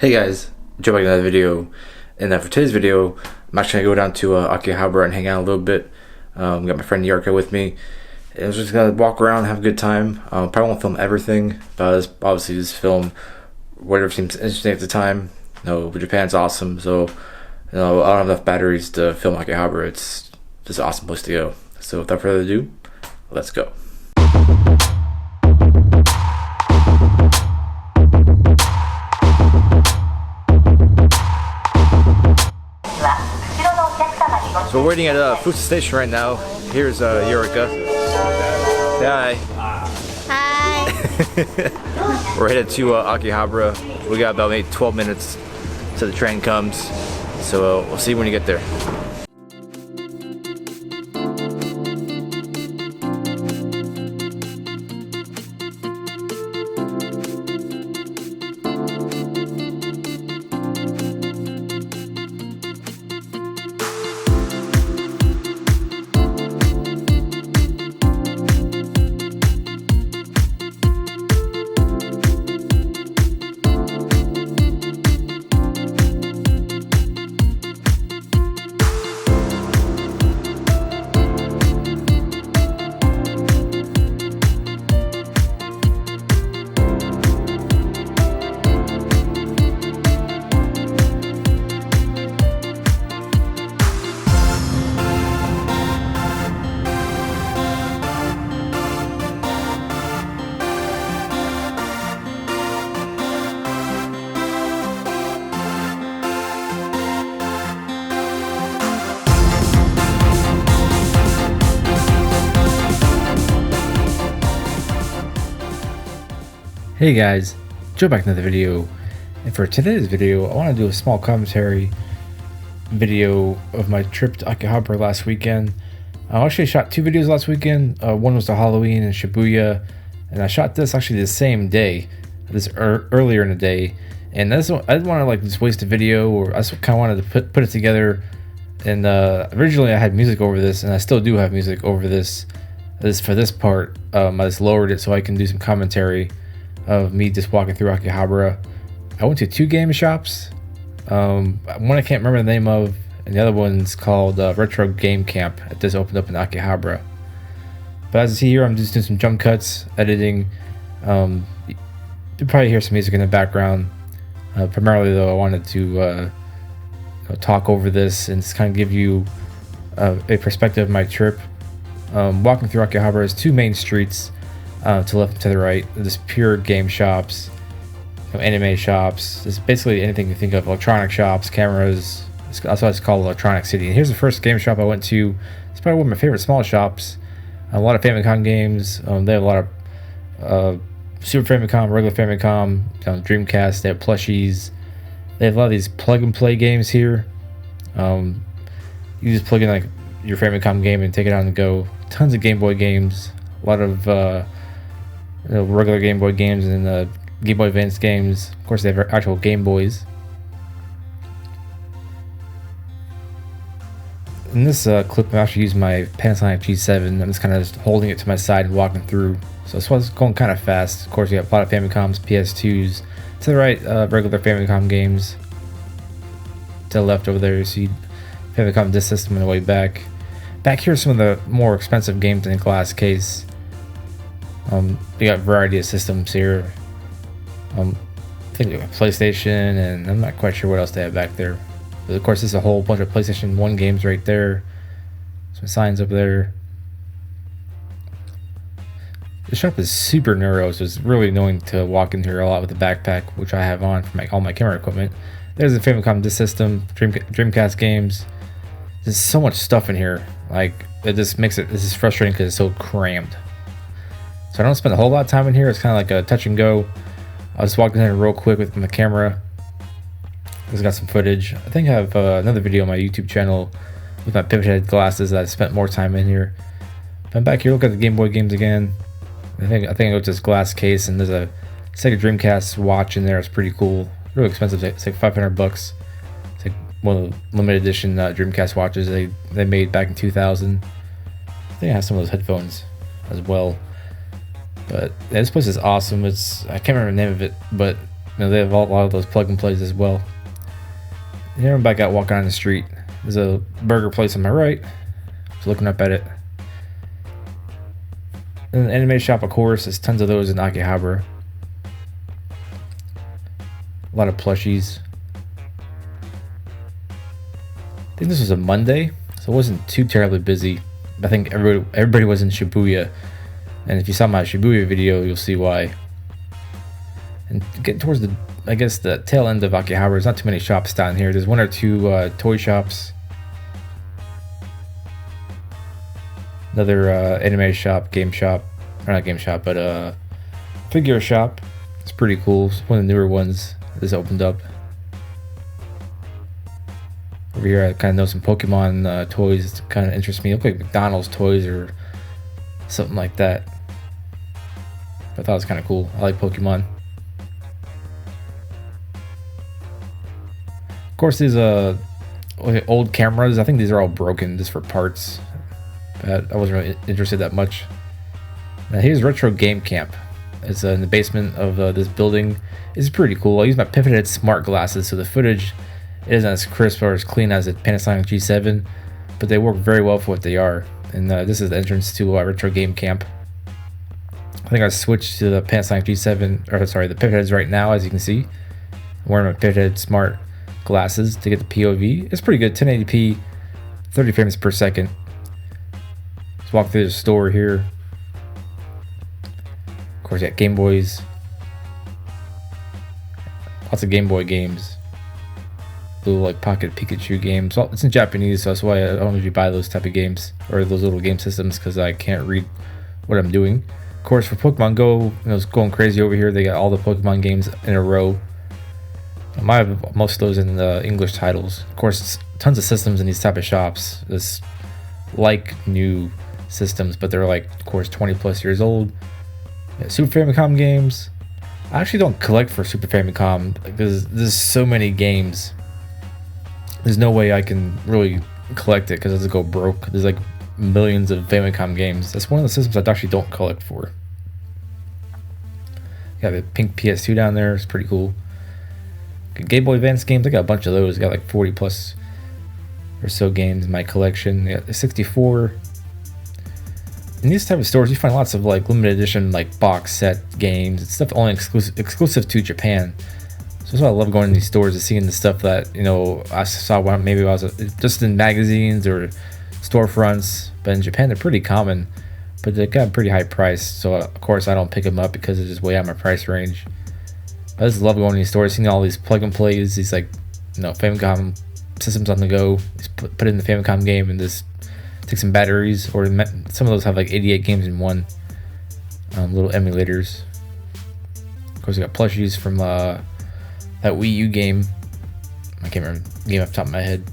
Hey guys, Joe back in another video, and for today's video, I'm actually going to go down to Akihabara and hang out a little bit. Got my friend Yarka with me, and I was just going to walk around, have a good time. Probably won't film everything, but obviously just film whatever seems interesting at the time. But Japan's awesome, so I don't have enough batteries to film Akihabara. It's just an awesome place to go. So without further ado, let's go. So we're waiting at Fusa Station right now. Here's Eureka. Say hi. Hi. We're headed to Akihabara. We got about maybe 12 minutes till the train comes. So we'll see when you get there. Hey guys, Joe back in another video, and for today's video I want to do a small commentary video of my trip to Akihabara last weekend. I actually shot two videos last weekend. One was the Halloween in Shibuya, and I shot this actually the same day, earlier in the day. And I didn't want to like just waste a video, or I just kind of wanted to put it together. And originally I had music over this, and I still do have music over this. For this part, I just lowered it so I can do some commentary of me just walking through Akihabara. I went to two game shops. One I can't remember the name of, and the other one's called Retro Game Camp. It just opened up in Akihabara. But as you see here, I'm just doing some jump cuts, editing. You'll probably hear some music in the background. Primarily though, I wanted to talk over this and just kind of give you a perspective of my trip. Walking through Akihabara is two main streets. To the left and to the right, just pure game shops, anime shops, just basically anything you think of, electronic shops, cameras. That's why it's called Electronic City. And here's the first game shop I went to. It's probably one of my favorite small shops. A lot of Famicom games. They have a lot of Super Famicom, regular Famicom, Dreamcast. They have plushies. They have a lot of these plug and play games here. You just plug in like your Famicom game and take it out and go. Tons of Game Boy games. A lot of regular Game Boy games and Game Boy Advance games. Of course, they have actual Game Boys. In this clip, I'm actually using my Panasonic G7. I'm just kind of holding it to my side and walking through. So this one's going kind of fast. Of course, you have a lot of Famicoms, PS2s. To the right, regular Famicom games. To the left over there, you see Famicom Disk System on the way back. Back here are some of the more expensive games in a glass case. You got a variety of systems here. I think they have PlayStation, and I'm not quite sure what else they have back there. But of course, there's a whole bunch of PlayStation 1 games right there. Some signs up there. The shop is super narrow, so it's really annoying to walk in here a lot with the backpack, which I have on for all my camera equipment. There's the Famicom Disk System, Dreamcast games. There's so much stuff in here. Like, it just makes it, this is frustrating because it's so crammed. So I don't spend a whole lot of time in here. It's kind of like a touch and go. I'll just walk in here real quick with my camera. It's got some footage. I think I have another video on my YouTube channel with my Pivothead glasses that I spent more time in here. If I'm back here, look at the Game Boy games again. I think I go to this glass case, and there's a Sega Dreamcast watch in there. It's pretty cool. Really expensive. It's like $500. It's like one of the limited edition Dreamcast watches they made back in 2000. I think I have some of those headphones as well. But yeah, this place is awesome. I can't remember the name of it, but they have a lot of those plug and plays as well. Here I'm back out walking on the street. There's a burger place on my right. Just looking up at it. And the anime shop, of course, there's tons of those in Akihabara. A lot of plushies. I think this was a Monday, so it wasn't too terribly busy. I think everybody was in Shibuya, and if you saw my Shibuya video, you'll see why. And getting towards the tail end of Akihabara, there's not too many shops down here. There's one or two toy shops. Another anime shop, game shop, or not game shop, but figure shop. It's pretty cool. It's one of the newer ones that's opened up. Over here, I kind of know some Pokemon toys that kind of interest me. Look like McDonald's toys or something like that. But I thought it was kind of cool. I like Pokemon. Of course, these old cameras. I think these are all broken just for parts. But I wasn't really interested that much. Now here's Retro Game Camp. It's in the basement of this building. It's pretty cool. I use my Pivothead SMART glasses, so the footage isn't as crisp or as clean as a Panasonic G7, but they work very well for what they are. And this is the entrance to Retro Game Camp. I think I switched to the Panasonic G7, or sorry, the Pivotheads right now, as you can see. I'm wearing my Pivothead SMART glasses to get the POV. It's pretty good, 1080p, 30 frames per second. Let's walk through the store here. Of course, you got Game Boys. Lots of Game Boy games. Little like Pocket Pikachu games. Well, it's in Japanese, so that's why I don't usually buy those type of games or those little game systems, because I can't read what I'm doing. Of course, for Pokemon Go, it's going crazy over here. They got all the Pokemon games in a row. I might have most of those in the English titles. Of course, tons of systems in these type of shops. It's like new systems, but they're like, of course, 20 plus years old. Yeah, Super Famicom games. I actually don't collect for Super Famicom because there's so many games. There's no way I can really collect it because it'll go broke. There's like millions of Famicom games. That's one of the systems I actually don't collect for. Got the pink PS2 down there. It's pretty cool. Game Boy Advance games. I got a bunch of those. I got like 40 plus or so games in my collection. I got the 64. In these type of stores, you find lots of like limited edition like box set games. It's stuff only exclusive to Japan. So that's why I love going to these stores and seeing the stuff that I saw when maybe I was just in magazines or storefronts. But in Japan, they're pretty common, but they got a pretty high price. So of course, I don't pick them up because it's just way out of my price range. I just love going to these stores, seeing all these plug and plays, these like Famicom systems on the go. Just put it in the Famicom game and just take some batteries, or some of those have like 88 games in one. Little emulators. Of course, we got plushies from that Wii U game. I can't remember the game off the top of my head.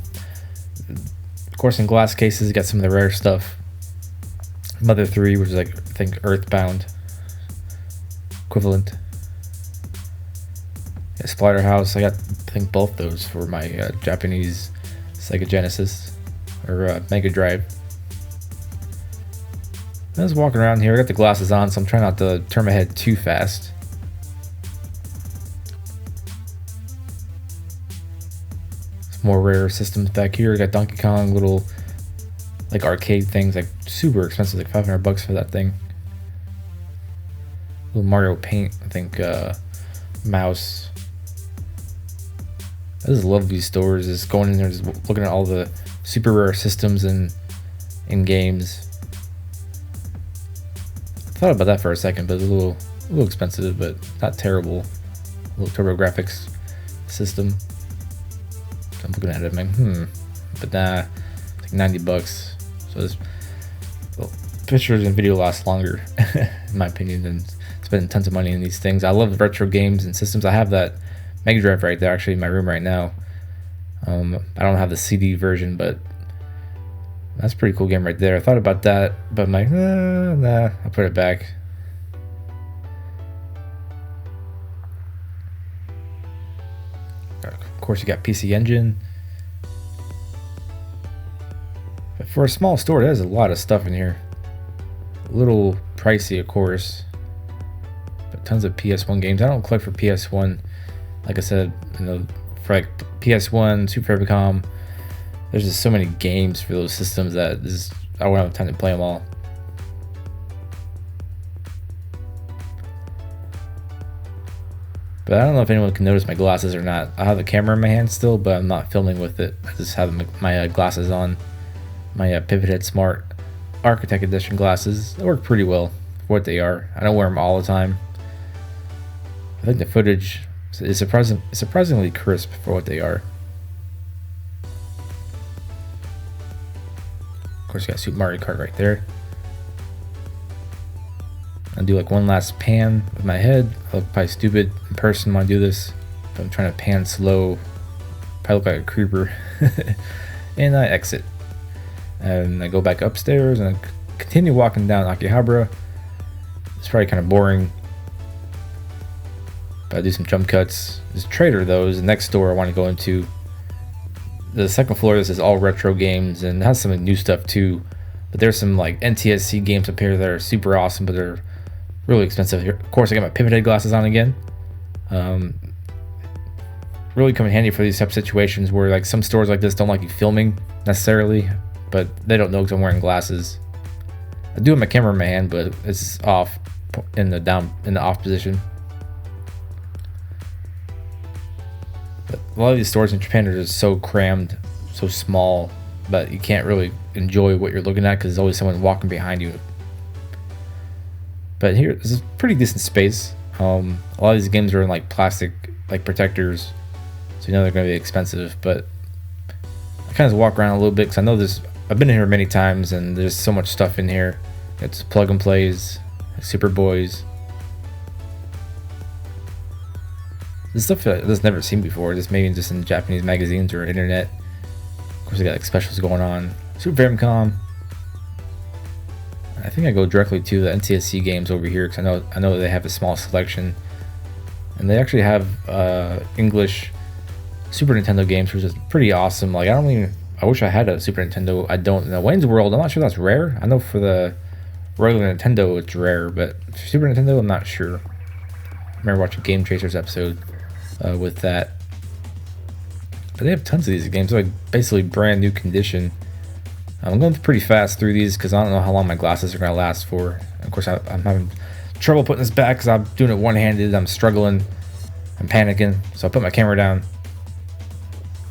Of course, in glass cases, you got some of the rare stuff. Mother 3, which is like, I think, Earthbound equivalent. Yeah, Splatterhouse. I got, I think, both those for my Japanese Sega Genesis or Mega Drive. I was walking around here. I got the glasses on, so I'm trying not to turn my head too fast. Some more rare systems back here. I got Donkey Kong, little like arcade things, like super expensive, like $500 for that thing. Little Mario Paint, I think, mouse. I just love these stores. Just going in there, just looking at all the super rare systems and in games. I thought about that for a second, but it's a little expensive, but not terrible. A little TurboGrafx system. So I'm looking at it, I'm like, but nah, it's like $90. So this pictures and video last longer, in my opinion, than spending tons of money in these things. I love retro games and systems. I have that Mega Drive right there, actually, in my room right now. I don't have the CD version, but that's a pretty cool game right there. I thought about that, but I'm like, nah, I'll put it back. Of course, you got PC Engine. But for a small store, there's a lot of stuff in here. A little pricey, of course, but tons of PS1 games. I don't collect for PS1 Like I said, for like PS1, Super Famicom, there's just so many games for those systems that I won't have time to play them all. But I don't know if anyone can notice my glasses or not. I have the camera in my hand still, but I'm not filming with it. I just have my glasses on. My Pivothead SMART Architect Edition glasses. They work pretty well for what they are. I don't wear them all the time. I think the footage is surprisingly crisp for what they are. Of course, you got Super Mario Kart right there. I'll do like one last pan with my head. I look probably stupid in person when I do this. If I'm trying to pan slow, probably look like a creeper. And I exit. And I go back upstairs and I continue walking down Akihabara. It's probably kind of boring, but I do some jump cuts. There's a trader though, is the next store I want to go into. The second floor, this is all retro games and it has some new stuff too. But there's some like NTSC games up here that are super awesome, but they're really expensive. Here, of course, I got my Pivothead glasses on again. Really come in handy for these type of situations where like some stores like this don't like you filming necessarily, but they don't know because I'm wearing glasses. I do have my camera in my hand, but it's off in the off position. But a lot of these stores in Japan are just so crammed, so small, but you can't really enjoy what you're looking at because there's always someone walking behind you. But here, this is pretty decent space. A lot of these games are in like plastic like protectors, so you know they're going to be expensive. But I kind of walk around a little bit because I know I've been in here many times and there's so much stuff in here. It's plug and plays, Superboys. This stuff I've never seen before. This maybe just in Japanese magazines or internet. Of course, they got like specials going on. Super Famicom. I think I go directly to the NTSC games over here because I know they have a small selection, and they actually have English Super Nintendo games, which is pretty awesome. Like I wish I had a Super Nintendo. I don't. In the Wayne's World, I'm not sure that's rare. I know for the regular Nintendo it's rare, but for Super Nintendo, I'm not sure. I remember watching Game Chasers episode with that. But they have tons of these games. They're like basically brand new condition. I'm going pretty fast through these because I don't know how long my glasses are going to last for. Of course, I'm having trouble putting this back because I'm doing it one-handed. I'm struggling. I'm panicking. So I put my camera down.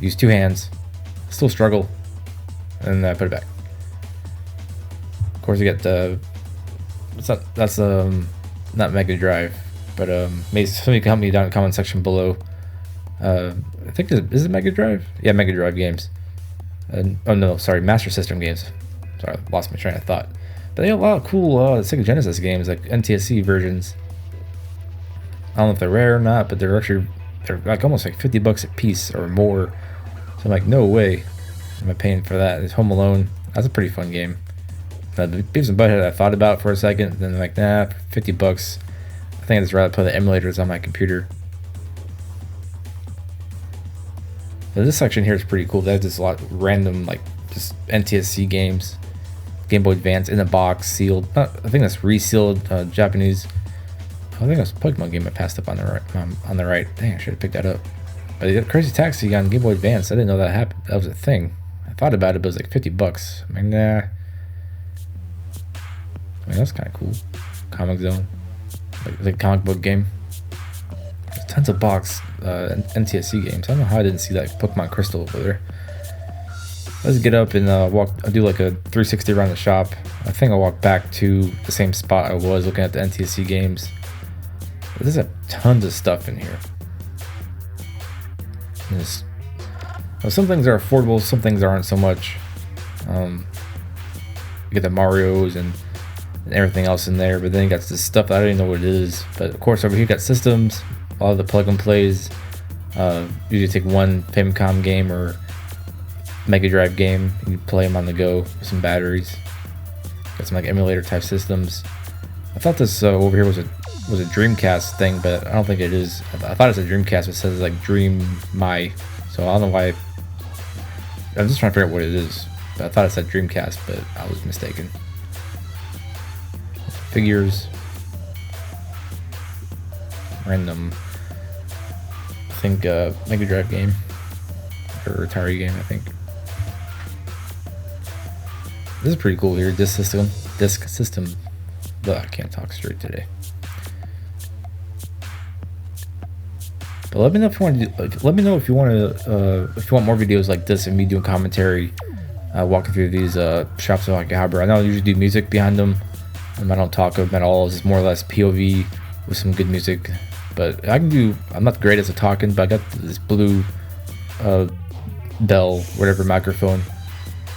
Use two hands. Still struggle. And I put it back. Of course, you get the... That's not Mega Drive. But maybe somebody can help me down in the comment section below. I think is it Mega Drive? Yeah, Mega Drive games. Oh no, sorry, Master System games. Sorry, I lost my train of thought. But they have a lot of cool Sega Genesis games, like NTSC versions. I don't know if they're rare or not, but they're like almost like $50 a piece or more. So I'm like, no way am I paying for that. It's Home Alone. That's a pretty fun game. Beavis and Butthead I thought about for a second, then I'm like, nah, $50. I think I'd just rather play the emulators on my computer. So this section here is pretty cool. They have just a lot of random, like, just NTSC games. Game Boy Advance in a box, sealed. I think that's resealed Japanese. I think that's a Pokemon game I passed up on the right. Dang, I should have picked that up. But you got Crazy Taxi on Game Boy Advance. I didn't know that happened. That was a thing. I thought about it, but it was like $50. I mean, nah. I mean, that's kind of cool. Comic Zone. Like a comic book game. There's tons of box NTSC games. I don't know how I didn't see that Pokemon Crystal over there. Let's get up and walk. I'll do like a 360 around the shop. I think I'll walk back to the same spot I was looking at the NTSC games. But there's tons of stuff in here. Well, some things are affordable, some things aren't so much. You get the Marios and everything else in there, but then you got this stuff that I don't even know what it is. But of course, over here you got systems, all the plug and plays. Usually take one Famicom game or Mega Drive game, and you play them on the go with some batteries. Got some like emulator type systems. I thought this over here was a Dreamcast thing, but I don't think it is. I thought it's a Dreamcast, but it says like Dream My, so I don't know why. I'm just trying to figure out what it is. But I thought it said Dreamcast, but I was mistaken. Figures, random think Mega Drive game or Atari game, I think. This is pretty cool here. Disc system. But I can't talk straight today. But let me know if you want to. Let me know if you want to. If you want more videos like this and me doing commentary, walking through these shops of Akihabara. I know I usually do music behind them. I don't talk of them at all. It's more or less POV with some good music. But I can do. I'm not the greatest at talking, but I got this blue Bell, whatever microphone,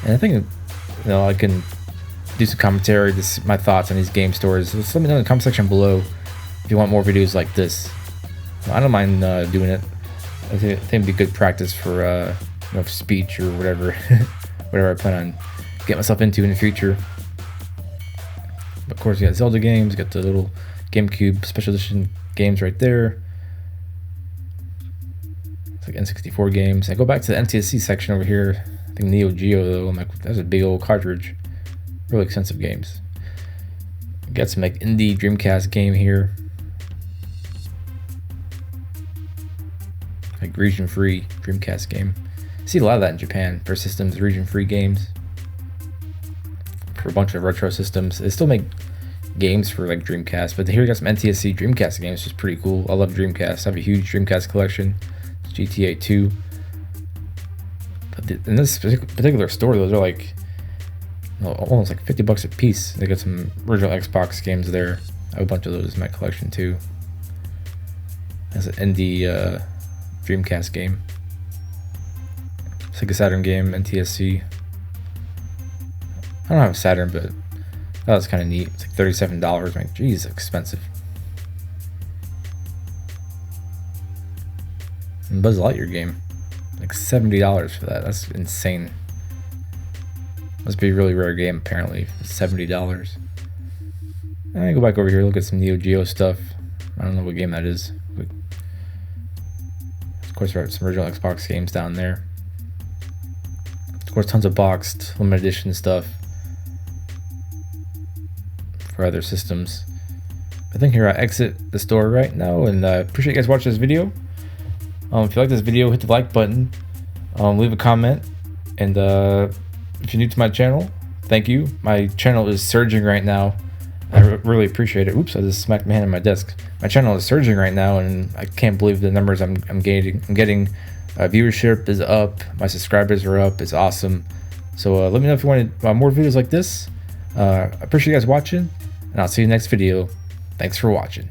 and I think I can do some commentary, my thoughts on these game stores. Just let me know in the comment section below if you want more videos like this. I don't mind doing it. I think it'd be good practice for speech or whatever, whatever I plan on getting myself into in the future. Of course, you got Zelda games, got the little GameCube special edition games right there. It's like N64 games. I go back to the NTSC section over here. I think Neo Geo though. I'm like, that's a big old cartridge. Really expensive games. Got some like indie Dreamcast game here. Like region-free Dreamcast game. I see a lot of that in Japan for systems, region-free games. For a bunch of retro systems. They still make games for like Dreamcast, but here we got some NTSC Dreamcast games, which is pretty cool. I love Dreamcast. I have a huge Dreamcast collection. It's GTA 2. But in this particular store, those are like almost like $50 a piece. They got some original Xbox games there. I have a bunch of those in my collection too. That's an indie Dreamcast game. It's like a Saturn game, NTSC. I don't have a Saturn, but that was kind of neat. It's like $37. I'm like, geez, expensive. And Buzz Lightyear game, like $70 for that. That's insane. Must be a really rare game, apparently. $70. And I go back over here, look at some Neo Geo stuff. I don't know what game that is. But of course, there are some original Xbox games down there. Of course, tons of boxed, limited edition stuff for other systems. I think here I exit the store right now, and I appreciate you guys watching this video. If you like this video, hit the like button, leave a comment, and if you're new to my channel, thank you. My channel is surging right now. I really appreciate it. Oops, I just smacked my hand on my desk. My channel is surging right now, and I can't believe the numbers I'm getting. Viewership is up. My subscribers are up. It's awesome. So let me know if you want more videos like this. I appreciate you guys watching, and I'll see you next video. Thanks for watching.